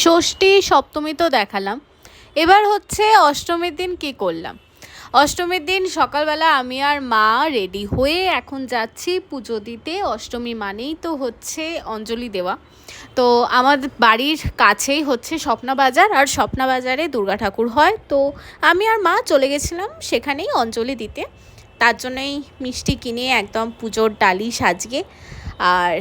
ষষ্ঠী সপ্তমী তো দেখালাম, এবার হচ্ছে অষ্টমীর দিন কি করলাম। অষ্টমীর দিন সকালবেলা আমি আর মা রেডি হয়ে এখন যাচ্ছি পুজো দিতে। অষ্টমী মানেই তো হচ্ছে অঞ্জলি দেওয়া। তো আমার বাড়ির কাছেই হচ্ছে স্বপ্না বাজার, আর স্বপ্না বাজারে দুর্গা ঠাকুর হয়। তো আমি আর মা চলে গেছিলাম সেখানেই অঞ্জলি দিতে। তার জন্যই মিষ্টি কিনে একদম পুজোর ডালি সাজিয়ে আর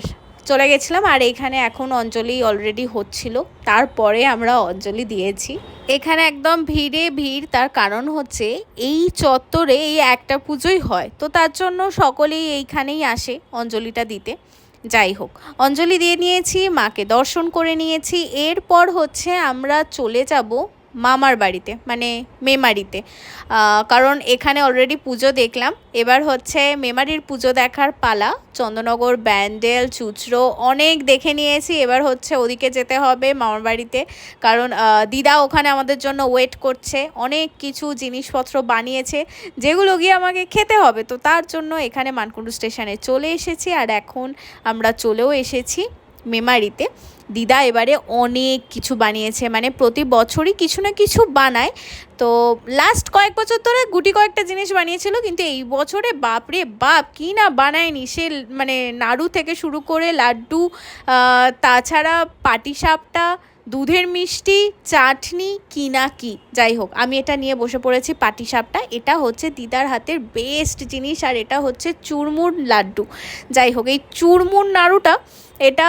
চলে গেছিলাম। আর এখানে এখন অঞ্জলি অলরেডি হচ্ছিল, তারপরে আমরা অঞ্জলি দিয়েছি। এখানে একদম ভিড়ে ভিড়, তার কারণ হচ্ছে এই চত্বরে এই একটা পুজোই হয়, তো তার জন্য সকলেই এইখানেই আসে অঞ্জলিটা দিতে। যাই হোক, অঞ্জলি দিয়ে নিয়েছি, মাকে দর্শন করে নিয়েছি। এরপর হচ্ছে আমরা চলে যাব মামার বাড়িতে, মানে মেমারিতে। কারণ এখানে অলরেডি পুজো দেখলাম, এবার হচ্ছে মেমারির পুজো দেখার পালা। চন্দননগর, ব্যান্ডেল, চুচড়ো অনেক দেখে নিয়েছি, এবার হচ্ছে ওদিকে যেতে হবে মামার বাড়িতে। কারণ দিদা ওখানে আমাদের জন্য ওয়েট করছে, অনেক কিছু জিনিসপত্র বানিয়েছে যেগুলো গিয়ে আমাকে খেতে হবে। তো তার জন্য এখানে মানকুণ্ডু স্টেশনে চলে এসেছি, আর এখন আমরা চলেও এসেছি মেমারিতে। দিদা এবারে অনেক কিছু বানিয়েছে, মানে প্রতি বছরই কিছু না কিছু বানায়। তো লাস্ট কয়েক বছর ধরে গুটি কয়েকটা জিনিস বানিয়েছিল, কিন্তু এই বছরে বাপরে বাপ কী না বানায়নি সে, মানে নাড়ু থেকে শুরু করে লাড্ডু, তাছাড়া পাটিসাপটা, দুধের মিষ্টি, চাটনি, কি না কি। যাই হোক, আমি এটা নিয়ে বসে পড়েছি পাটিসাপটা। এটা হচ্ছে দিদার হাতের বেস্ট জিনিস, আর এটা হচ্ছে চুরমুর লাড্ডু। যাই হোক, এই চুরমুর নাড়ুটা এটা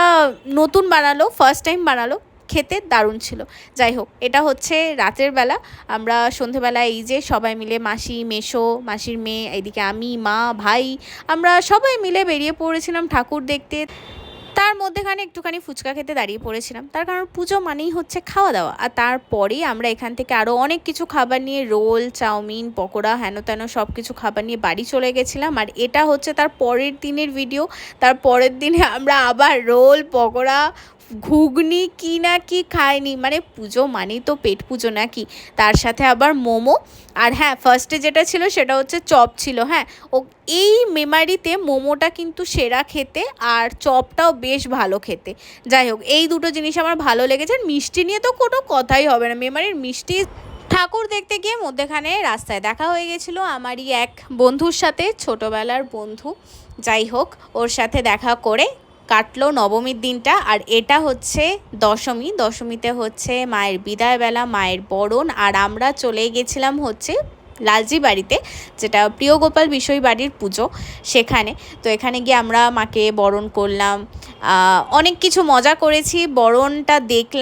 নতুন বানালো, ফার্স্ট টাইম বানালো, খেতে দারুণ ছিল। যাই হোক, এটা হচ্ছে রাতের বেলা। আমরা সন্ধেবেলা এই যে সবাই মিলে, মাসি, মেসো, মাসির মেয়ে, এইদিকে আমি, মা, ভাই, আমরা সবাই মিলে বেরিয়ে পড়েছিলাম ঠাকুর দেখতে। তার মধ্যেখানে একটুখানি ফুচকা খেতে দাঁড়িয়ে পড়েছিলাম, তার কারণ পুজো মানেই হচ্ছে খাওয়া দাওয়া। আর তারপরেই আমরা এখান থেকে আরও অনেক কিছু খাবার নিয়ে, রোল, চাউমিন, পকোড়া, হেন তেন সব কিছু খাবার নিয়ে বাড়ি চলে গেছিলাম। আর এটা হচ্ছে তার পরের দিনের ভিডিও। তার পরের দিনে আমরা আবার রোল, পকোড়া, ঘুগনি, কি না কি খাইনি, মানে পুজো মানেই তো পেট পুজো নাকি। তার সাথে আবার মোমো। আর হ্যাঁ, ফার্স্টে যেটা ছিল সেটা হচ্ছে চপ ছিল। হ্যাঁ, ও এই মেমারিতে মোমোটা কিন্তু সেরা খেতে, আর চপটাও বেশ ভালো খেতে। যাই হোক, এই দুটো জিনিস আমার ভালো লেগেছে। আর মিষ্টি নিয়ে তো কোনো কথাই হবে না, মেমারির মিষ্টি। ঠাকুর দেখতে গিয়ে মধ্যেখানে রাস্তায় দেখা হয়ে গেছিলো আমারই এক বন্ধুর সাথে, ছোটোবেলার বন্ধু। যাই হোক, ওর সাথে দেখা করে কাটলো নবমীর দিনটা। আর এটা হচ্ছে দশমী। দশমীতে হচ্ছে মায়ের বিদায়বেলা, মায়ের বরণ। আর আমরা চলে গেছিলাম হচ্ছে লালজি বাড়িতে, যেটা প্রিয়গোপাল বিষয় বাড়ির পুজো, সেখানে। তো এখানে গিয়ে আমরা মাকে বরণ করলাম, অনেক কিছু মজা করেছি, বরণটা দেখলাম।